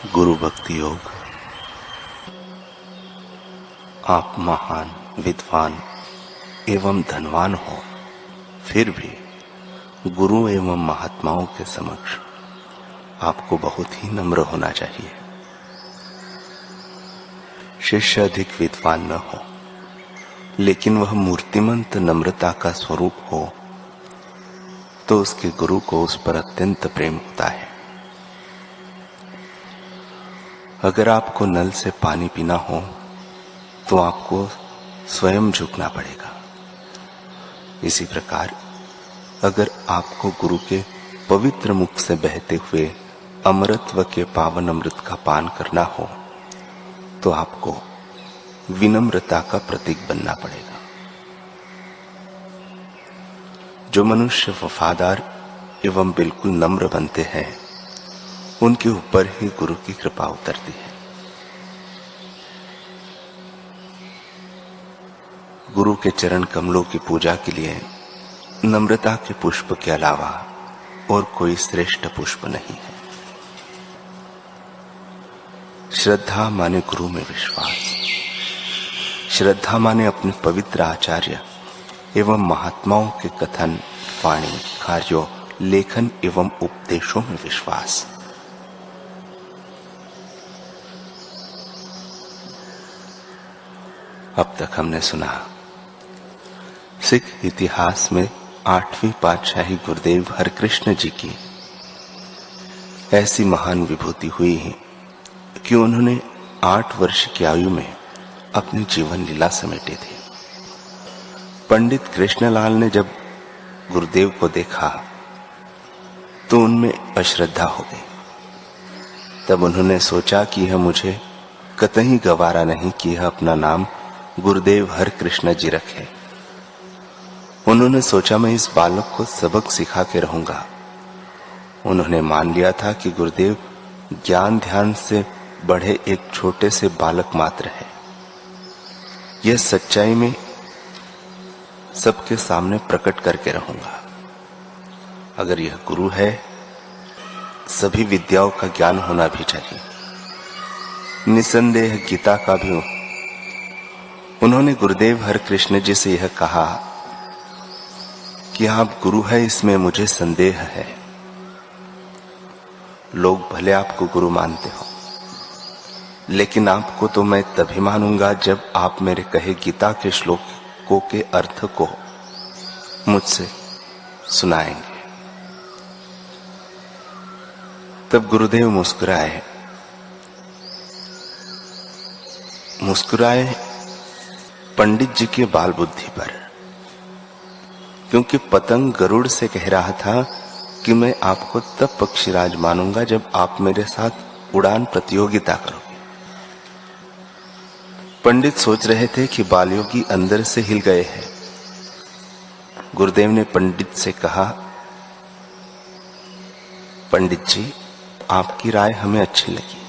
गुरु भक्ति योग। आप महान विद्वान एवं धनवान हो, फिर भी गुरु एवं महात्माओं के समक्ष आपको बहुत ही नम्र होना चाहिए। शिष्य अधिक विद्वान न हो, लेकिन वह मूर्तिमंत नम्रता का स्वरूप हो, तो उसके गुरु को उस पर अत्यंत प्रेम होता है। अगर आपको नल से पानी पीना हो तो आपको स्वयं झुकना पड़ेगा। इसी प्रकार अगर आपको गुरु के पवित्र मुख से बहते हुए अमृतत्व के पावन अमृत का पान करना हो तो आपको विनम्रता का प्रतीक बनना पड़ेगा। जो मनुष्य वफादार एवं बिल्कुल नम्र बनते हैं, उनके ऊपर ही गुरु की कृपा उतरती है। गुरु के चरण कमलों की पूजा के लिए नम्रता के पुष्प के अलावा और कोई श्रेष्ठ पुष्प नहीं है। श्रद्धा माने गुरु में विश्वास, श्रद्धा माने अपने पवित्र आचार्य एवं महात्माओं के कथन, वाणी, कार्यों, लेखन एवं उपदेशों में विश्वास। अब तक हमने सुना सिख इतिहास में 8वीं पातशाही गुरुदेव हरकृष्ण जी की ऐसी महान विभूति हुई है कि उन्होंने 8 वर्ष की आयु में अपनी जीवन लीला समेटी थी। पंडित कृष्णलाल ने जब गुरुदेव को देखा तो उनमें अश्रद्धा हो गई। तब उन्होंने सोचा कि यह मुझे कतई गवारा नहीं कि यह अपना नाम गुरुदेव हरकृष्ण जी रखे। उन्होंने सोचा मैं इस बालक को सबक सिखा के रहूंगा। उन्होंने मान लिया था कि गुरुदेव ज्ञान ध्यान से बढ़े एक छोटे से बालक मात्र है। यह सच्चाई में सबके सामने प्रकट करके रहूंगा। अगर यह गुरु है, सभी विद्याओं का ज्ञान होना भी चाहिए, निसंदेह गीता का भी। उन्होंने गुरुदेव हरकृष्ण जी से यह कहा कि आप गुरु है, इसमें मुझे संदेह है। लोग भले आपको गुरु मानते हो, लेकिन आपको तो मैं तभी मानूंगा जब आप मेरे कहे गीता के श्लोकों के अर्थ को मुझसे सुनाएंगे। तब गुरुदेव मुस्कुराए पंडित जी के बाल बुद्धि पर, क्योंकि पतंग गरुड़ से कह रहा था कि मैं आपको तब पक्षीराज मानूंगा जब आप मेरे साथ उड़ान प्रतियोगिता करोगे। पंडित सोच रहे थे कि बालयोगी अंदर से हिल गए हैं। गुरुदेव ने पंडित से कहा, पंडित जी, आपकी राय हमें अच्छी लगी,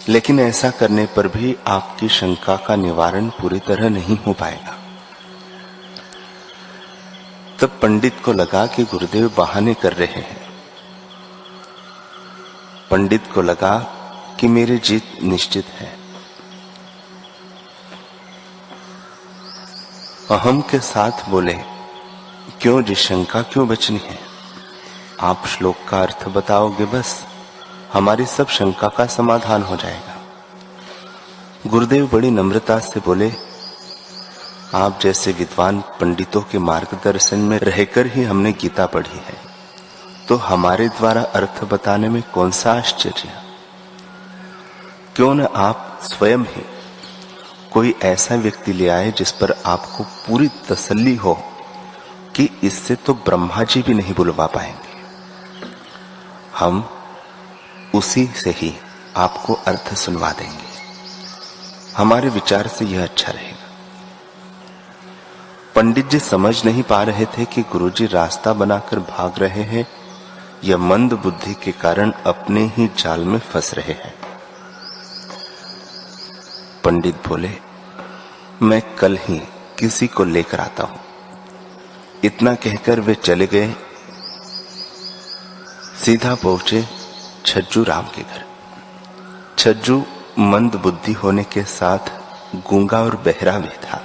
लेकिन ऐसा करने पर भी आपकी शंका का निवारण पूरी तरह नहीं हो पाएगा। तब पंडित को लगा कि गुरुदेव बहाने कर रहे हैं। पंडित को लगा कि मेरी जीत निश्चित है। अहम के साथ बोले, क्यों जी, शंका क्यों बचनी है? आप श्लोक का अर्थ बताओगे, बस हमारी सब शंका का समाधान हो जाएगा। गुरुदेव बड़ी नम्रता से बोले, आप जैसे विद्वान पंडितों के मार्गदर्शन में रहकर ही हमने गीता पढ़ी है, तो हमारे द्वारा अर्थ बताने में कौन सा आश्चर्य। क्यों न आप स्वयं ही कोई ऐसा व्यक्ति ले आए जिस पर आपको पूरी तसल्ली हो कि इससे तो ब्रह्मा जी भी नहीं बुलवा पाएंगे। हम उसी से ही आपको अर्थ सुनवा देंगे। हमारे विचार से यह अच्छा रहेगा। पंडित जी समझ नहीं पा रहे थे कि गुरुजी रास्ता बनाकर भाग रहे हैं या मंद बुद्धि के कारण अपने ही जाल में फंस रहे हैं। पंडित बोले, मैं कल ही किसी को लेकर आता हूं। इतना कहकर वे चले गए। सीधा पहुंचे छज्जू राम के घर। छज्जू मंद बुद्धि होने के साथ गूंगा और बहरा भी था।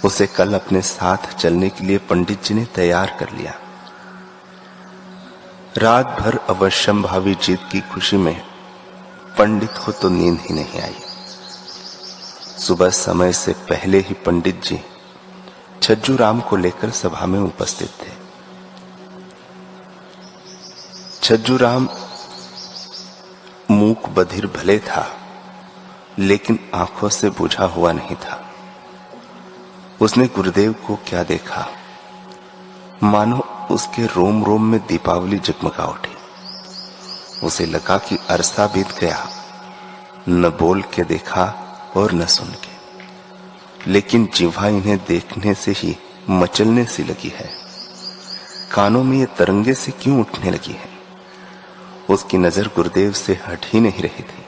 उसे कल अपने साथ चलने के लिए पंडित जी ने तैयार कर लिया। रात भर अवश्यंभावी जीत की खुशी में पंडित को तो नींद ही नहीं आई। सुबह समय से पहले ही पंडित जी छज्जू राम को लेकर सभा में उपस्थित थे। छज्जू राम मूक बधिर भले था, लेकिन आंखों से बुझा हुआ नहीं था। उसने गुरुदेव को क्या देखा, मानो उसके रोम रोम में दीपावली जगमगा उठी। उसे लगा कि अरसा बीत गया, न बोल के देखा और न सुन के, लेकिन जिह्वा इन्हें देखने से ही मचलने सी लगी है। कानों में ये तरंगे से क्यों उठने लगी है। उसकी नजर गुरुदेव से हट ही नहीं रही थी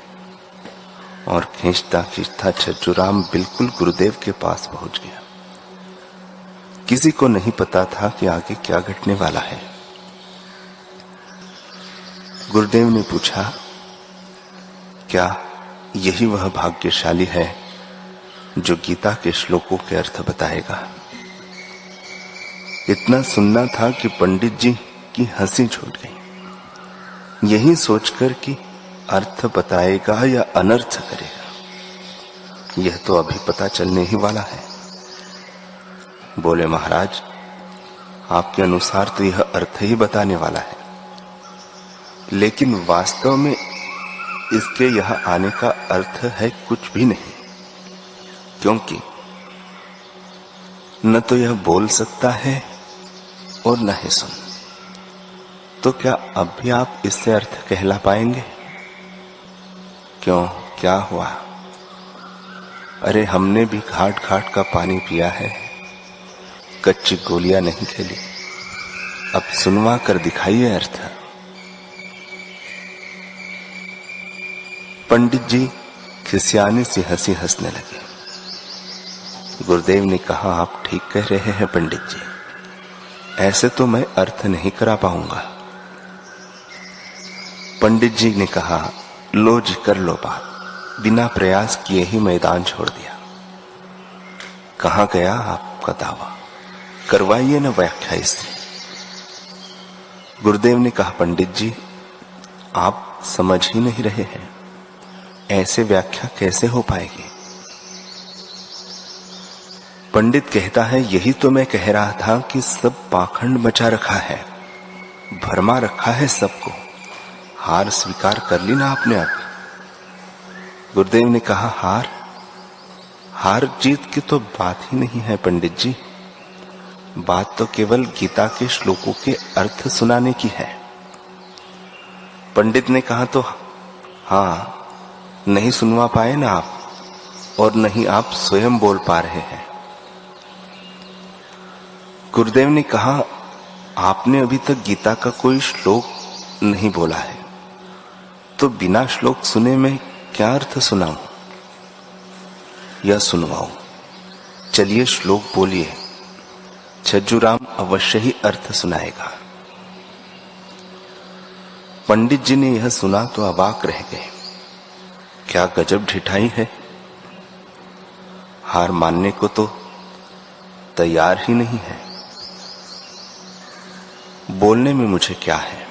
और खींचता खींचता छज्जू राम बिल्कुल गुरुदेव के पास पहुंच गया। किसी को नहीं पता था कि आगे क्या घटने वाला है। गुरुदेव ने पूछा, क्या यही वह भाग्यशाली है जो गीता के श्लोकों के अर्थ बताएगा। इतना सुनना था कि पंडित जी की हंसी छूट गई। यही सोचकर कि अर्थ बताएगा या अनर्थ करेगा, यह तो अभी पता चलने ही वाला है। बोले, महाराज, आपके अनुसार तो यह अर्थ ही बताने वाला है, लेकिन वास्तव में इसके यहां आने का अर्थ है कुछ भी नहीं, क्योंकि न तो यह बोल सकता है और न ही सुन। तो क्या अब भी आप इससे अर्थ कहला पाएंगे? क्यों, क्या हुआ? अरे हमने भी घाट घाट का पानी पिया है, कच्ची गोलियां नहीं खेली। अब सुनवा कर दिखाइए अर्थ। पंडित जी खिसियाने सी हंसी हंसने लगे। गुरुदेव ने कहा, आप ठीक कह रहे हैं पंडित जी, ऐसे तो मैं अर्थ नहीं करा पाऊंगा। पंडित जी ने कहा, लो जी, कर लो बात। बिना प्रयास किए ही मैदान छोड़ दिया। कहां गया आपका दावा, करवाइए न व्याख्या इससे। गुरुदेव ने कहा, पंडित जी, आप समझ ही नहीं रहे हैं, ऐसे व्याख्या कैसे हो पाएगी। पंडित कहता है, यही तो मैं कह रहा था कि सब पाखंड मचा रखा है, भरमा रखा है सबको। हार स्वीकार कर ली ना आपने अब। गुरुदेव ने कहा, हार जीत की तो बात ही नहीं है पंडित जी, बात तो केवल गीता के श्लोकों के अर्थ सुनाने की है। पंडित ने कहा, तो हाँ, नहीं सुनवा पाए ना आप, और नहीं आप स्वयं बोल पा रहे हैं। गुरुदेव ने कहा, आपने अभी तक गीता का कोई श्लोक नहीं बोला है, तो बिना श्लोक सुने मैं क्या अर्थ सुनाऊं या सुनवाऊं। चलिए श्लोक बोलिए, छज्जू राम अवश्य ही अर्थ सुनाएगा। पंडित जी ने यह सुना तो अवाक रह गए। क्या गजब ढिठाई है, हार मानने को तो तैयार ही नहीं है। बोलने में मुझे क्या है,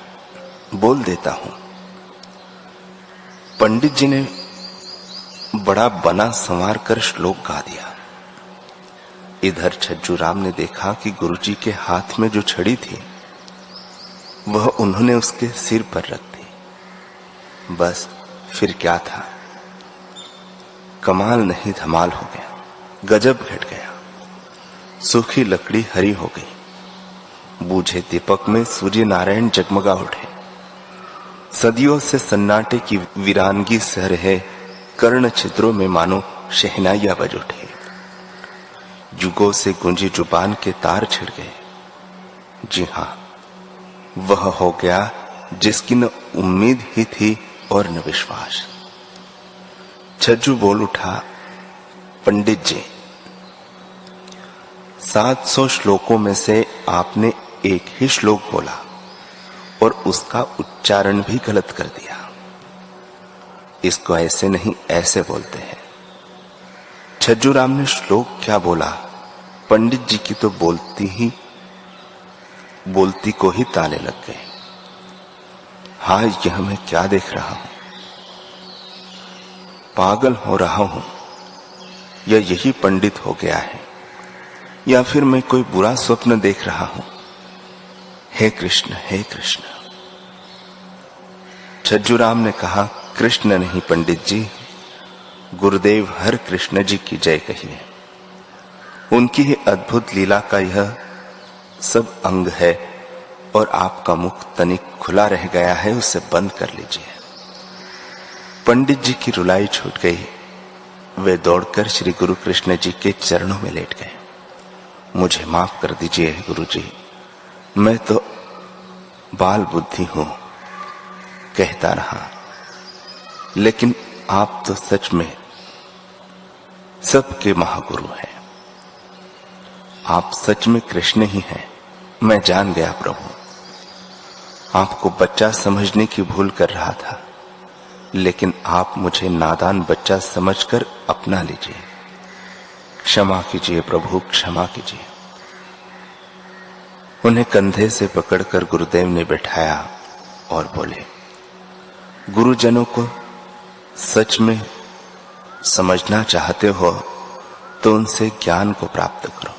बोल देता हूं। पंडित जी ने बड़ा बना संवार कर श्लोक गा दिया। इधर छज्जू राम ने देखा कि गुरुजी के हाथ में जो छड़ी थी वह उन्होंने उसके सिर पर रख दी। बस फिर क्या था, कमाल नहीं धमाल हो गया, गजब घट गया। सूखी लकड़ी हरी हो गई, बूझे दीपक में सूर्य नारायण जगमगा उठे। सदियों से सन्नाटे की वीरानगी सह रहे कर्ण छिद्रों में मानो शहनाइयां बज उठे। जुगों से गूंजी जुबान के तार छिड़ गए। जी हां, वह हो गया जिसकी न उम्मीद ही थी और न विश्वास। छज्जू बोल उठा, पंडित जी, 700 श्लोकों में से आपने एक ही श्लोक बोला और उसका उच्चारण भी गलत कर दिया। इसको ऐसे नहीं ऐसे बोलते हैं। छज्जूराम ने श्लोक क्या बोला, पंडित जी की तो बोलती को ही ताले लग गए। हाँ, यह मैं क्या देख रहा हूं? पागल हो रहा हूं या यही पंडित हो गया है, या फिर मैं कोई बुरा स्वप्न देख रहा हूं? हे कृष्ण, हे कृष्ण। छज्जूराम ने कहा, कृष्ण नहीं पंडित जी, गुरुदेव हर कृष्ण जी की जय कहिए। उनकी ही अद्भुत लीला का यह सब अंग है और आपका मुख तनिक खुला रह गया है, उसे बंद कर लीजिए। पंडित जी की रुलाई छूट गई। वे दौड़कर श्री गुरु कृष्ण जी के चरणों में लेट गए। मुझे माफ कर दीजिए गुरु जी, मैं तो बाल बुद्धि हूं, कहता रहा, लेकिन आप तो सच में सबके महागुरु हैं। आप सच में कृष्ण ही हैं, मैं जान गया प्रभु। आपको बच्चा समझने की भूल कर रहा था, लेकिन आप मुझे नादान बच्चा समझकर अपना लीजिए। क्षमा कीजिए प्रभु, क्षमा कीजिए। उन्हें कंधे से पकड़कर गुरुदेव ने बैठाया और बोले, गुरुजनों को सच में समझना चाहते हो तो उनसे ज्ञान को प्राप्त करो,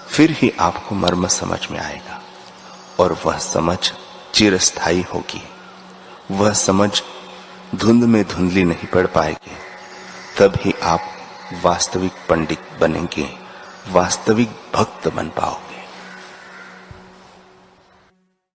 फिर ही आपको मर्म समझ में आएगा और वह समझ चिरस्थायी होगी। वह समझ धुंध में धुंधली नहीं पड़ पाएगी। तभी आप वास्तविक पंडित बनेंगे, वास्तविक भक्त बन पाओगे।